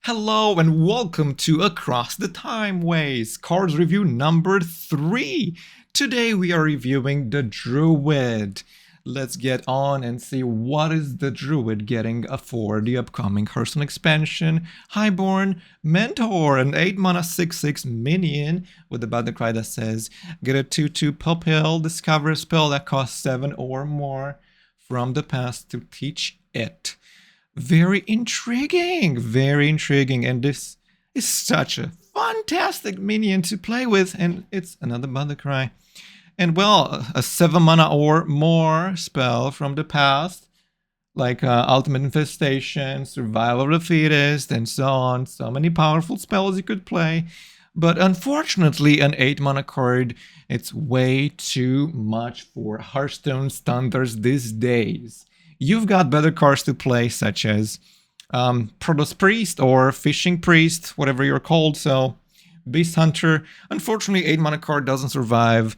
Hello and welcome to Across the Timeways, cards review number 3. Today we are reviewing the Druid. Let's get on and see what is the Druid getting for the upcoming Hearthstone expansion. Highborn Mentor, an 8 mana 6/6 minion with the battle cry that says get a 2/2 pupil, discover a spell that costs 7 or more from the past to teach it. Very intriguing, and this is such a fantastic minion to play with, and it's another battle cry. And well, a 7 mana or more spell from the past, like Ultimate Infestation, Survival of the Fittest, and so on. So many powerful spells you could play. But unfortunately, an 8 mana card, it's way too much for Hearthstone standards these days. You've got better cards to play, such as Protoss Priest or Fishing Priest, whatever you're called. So, Beast Hunter. Unfortunately, 8 mana card doesn't survive.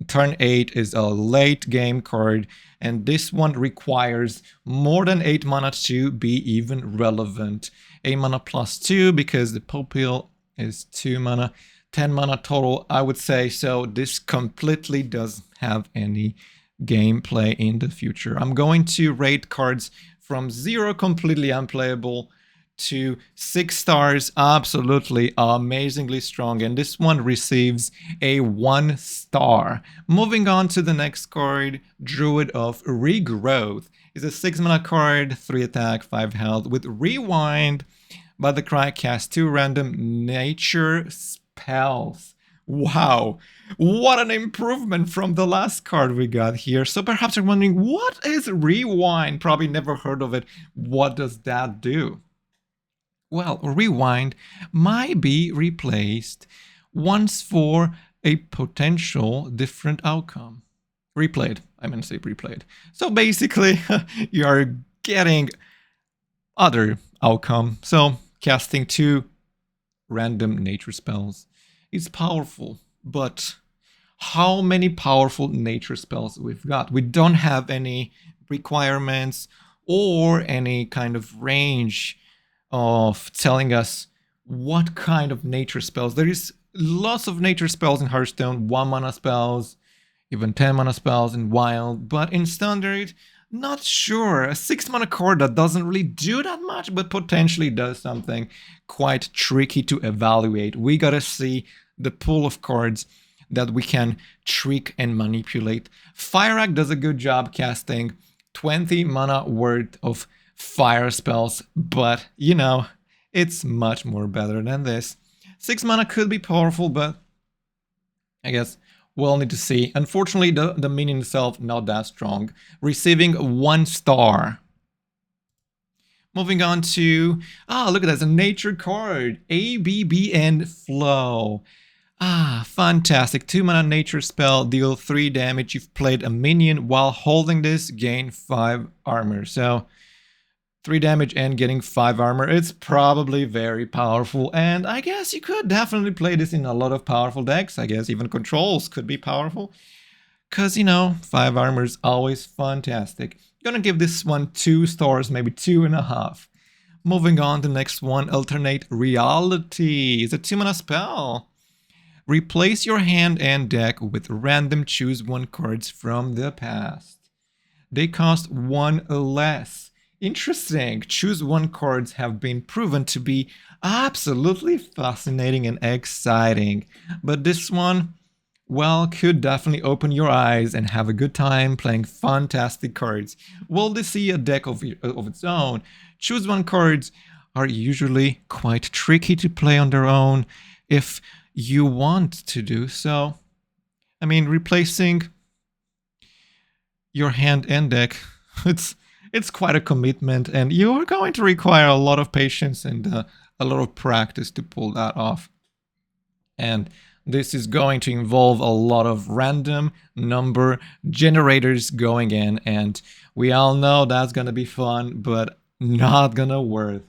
Turn 8 is a late game card, and this one requires more than 8 mana to be even relevant. 8 mana plus 2 because the pupil is 2 mana, 10 mana total, I would say. So this completely doesn't have any gameplay in the future. I'm going to rate cards from 0 completely unplayable to 6 stars absolutely amazingly strong, and this one receives a 1 star. Moving on to the next card, Druid of Regrowth. It's a 6 mana card, 3 attack, 5 health with Rewind. But the cry casts 2 random nature spells. Wow, what an improvement from the last card we got here. So perhaps you're wondering, what is Rewind? Probably never heard of it. What does that do? Well, Rewind might be replaced once for a potential different outcome. Replayed, I meant to say replayed. So basically, you are getting other outcome. So casting 2 random nature spells is powerful, but how many powerful nature spells we've got? We don't have any requirements or any kind of range of telling us what kind of nature spells. There is lots of nature spells in Hearthstone, 1 mana spells, even 10 mana spells in Wild, but in Standard, not sure. A 6 mana card that doesn't really do that much, but potentially does something quite tricky to evaluate. We gotta see the pool of cards that we can trick and manipulate. Fireact does a good job casting 20 mana worth of fire spells, but you know, it's much more better than this. 6 mana could be powerful, but I guess we'll need to see. Unfortunately, the minion itself not that strong, receiving 1 star. Moving on to, look at that, it's a nature card, ABBN Flow. Fantastic. 2 mana nature spell, deal 3 damage. You've played a minion while holding this, gain 5 armor. So 3 damage and getting 5 armor. It's probably very powerful, and I guess you could definitely play this in a lot of powerful decks. I guess even controls could be powerful, because, you know, 5 armor is always fantastic. Gonna give this one 2 stars, maybe 2.5. Moving on to the next one, Alternate Reality. It's a 2 mana spell. Replace your hand and deck with random choose 1 cards from the past. They cost 1 less. Interesting. Choose 1 cards have been proven to be absolutely fascinating and exciting. But this one, well, could definitely open your eyes and have a good time playing fantastic cards. Will they see a deck of its own? Choose 1 cards are usually quite tricky to play on their own if you want to do so. I mean, replacing your hand and deck, it's quite a commitment, and you are going to require a lot of patience and a lot of practice to pull that off. And this is going to involve a lot of random number generators going in, and we all know that's going to be fun, but not gonna worth,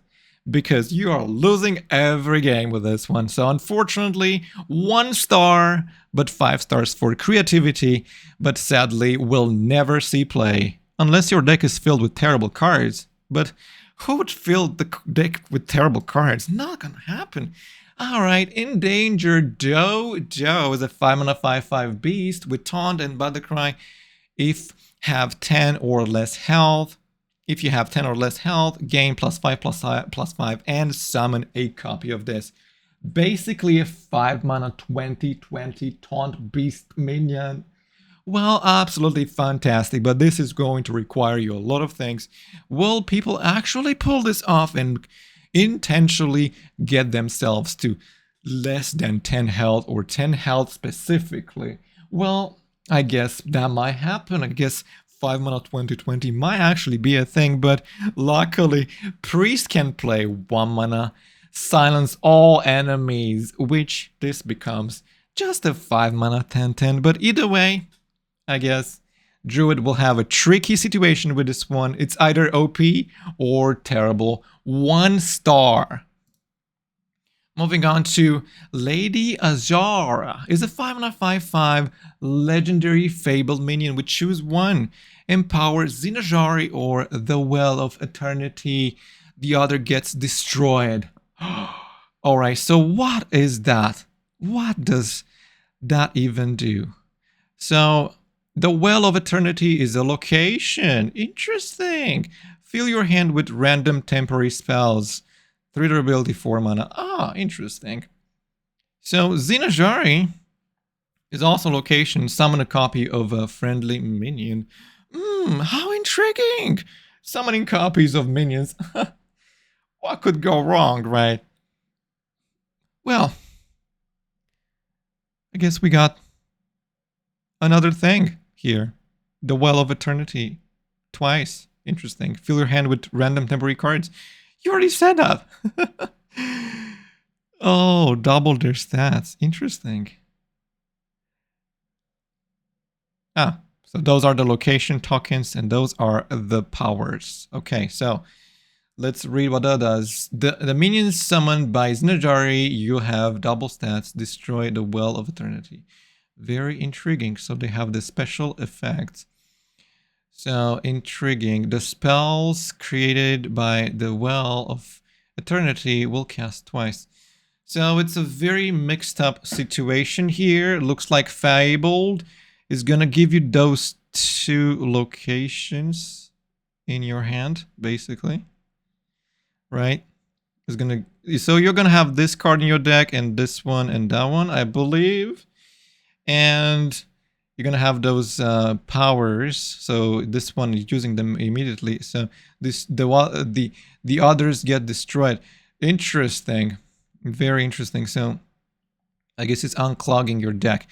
because you are losing every game with this one. So unfortunately, 1 star, but 5 stars for creativity, but sadly will never see play unless your deck is filled with terrible cards. But Who would fill the deck with terrible cards? Not gonna happen. Alright, Endangered Dojo is a 5-mana 5/5 beast with Taunt and Battlecry if have 10 or less health. If you have 10 or less health, gain +5/+5 and summon a copy of this. Basically a 5-mana 20/20 Taunt Beast minion. Well, absolutely fantastic, but this is going to require you a lot of things. Will people actually pull this off and intentionally get themselves to less than 10 health or 10 health specifically? Well, I guess that might happen. I guess 5-mana 20/20 might actually be a thing, but luckily, Priest can play 1-mana, silence all enemies, which this becomes just a 5-mana 10/10, but either way, I guess Druid will have a tricky situation with this one. It's either OP or terrible. 1 star. Moving on to Lady Azara. Is a 5-mana 5/5 legendary fabled minion with choose one. Empower Zinajari or the Well of Eternity. The other gets destroyed. Alright, so what is that? What does that even do? So the Well of Eternity is a location. Interesting. Fill your hand with random temporary spells. 3 durability, 4 mana. Ah, interesting. So Zinajari is also location. Summon a copy of a friendly minion. How intriguing. Summoning copies of minions. What could go wrong, right? Well, I guess we got another thing here. The Well of Eternity. Twice. Interesting. Fill your hand with random temporary cards. You already said that. Oh, double their stats. Interesting. Ah, so those are the location tokens and those are the powers. Okay, so let's read what that does. The minions summoned by Zinajari, you have double stats, destroy the Well of Eternity. Very intriguing. So they have the special effects. So intriguing. The spells created by the Well of Eternity will cast twice. So it's a very mixed up situation here. Looks like Fabled is gonna give you those 2 locations in your hand, basically. Right? It's gonna, so you're gonna have this card in your deck and this one and that one, I believe. And you're gonna have those powers. So this one is using them immediately. So the others get destroyed. Interesting, very interesting. So I guess it's unclogging your deck.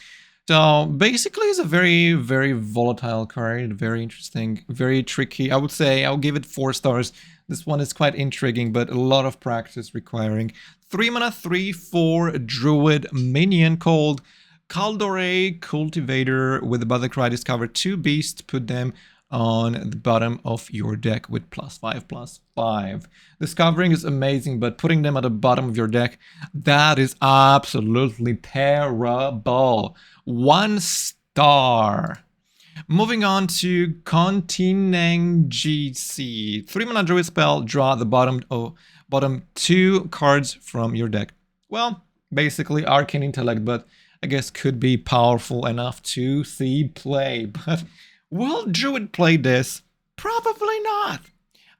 So basically, it's a very, very volatile card. Very interesting, very tricky. I would say I'll give it 4 stars. This one is quite intriguing, but a lot of practice requiring. 3-mana 3/4 Druid minion called Kaldore Cultivator. With the Battlecry, discover 2 beasts, put them on the bottom of your deck with +5/+5. Discovering is amazing, but putting them at the bottom of your deck, that is absolutely terrible. 1 star. Moving on to Contineng GC. 3-mana Druid spell, draw the bottom 2 cards from your deck. Well, basically Arcane Intellect, but I guess could be powerful enough to see play. But will Druid play this? Probably not.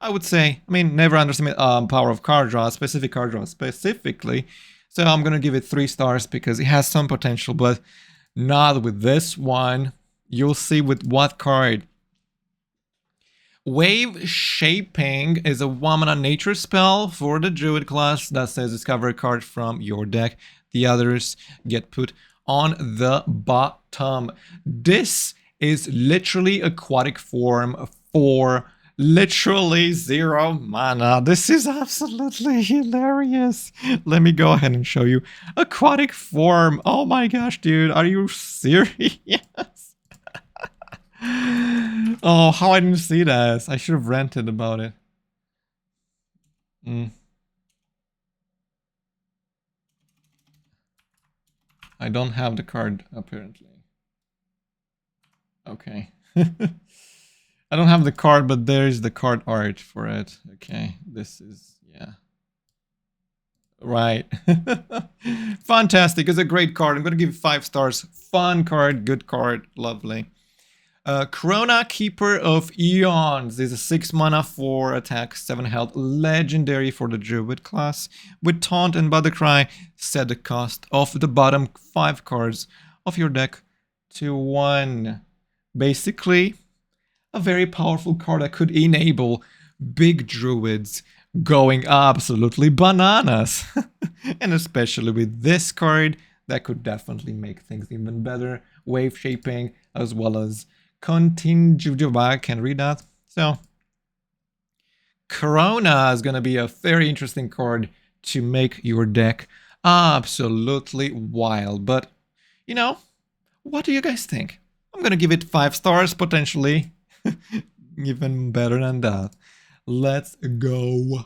I would say, I mean, never underestimate power of card draw, specific card draw specifically. So I'm gonna give it 3 stars because it has some potential, but not with this one. You'll see with what card. Wave Shaping is a 1-mana nature spell for the Druid class that says discover a card from your deck. The others get put on the bottom. This is literally aquatic form for literally 0 mana. This is absolutely hilarious. Let me go ahead and show you. Aquatic form. Oh my gosh, dude. Are you serious? Oh, how I didn't see that. I should have ranted about it. I don't have the card, apparently. Okay. I don't have the card, but there's the card art for it. Okay, this is, yeah. Right. Fantastic. It's a great card. I'm going to give it 5 stars. Fun card, good card, lovely. Corona, Keeper of Eons. This is a 6 mana, 4 attack, 7 health. Legendary for the Druid class. With Taunt and Battlecry, set the cost of the bottom 5 cards of your deck to 1. Basically, a very powerful card that could enable big Druids going absolutely bananas. And especially with this card, that could definitely make things even better. Wave shaping, as well as contingent. I can read that. So, Corona is going to be a very interesting card to make your deck absolutely wild. But, you know, what do you guys think? I'm going to give it 5 stars, potentially. Even better than that. Let's go.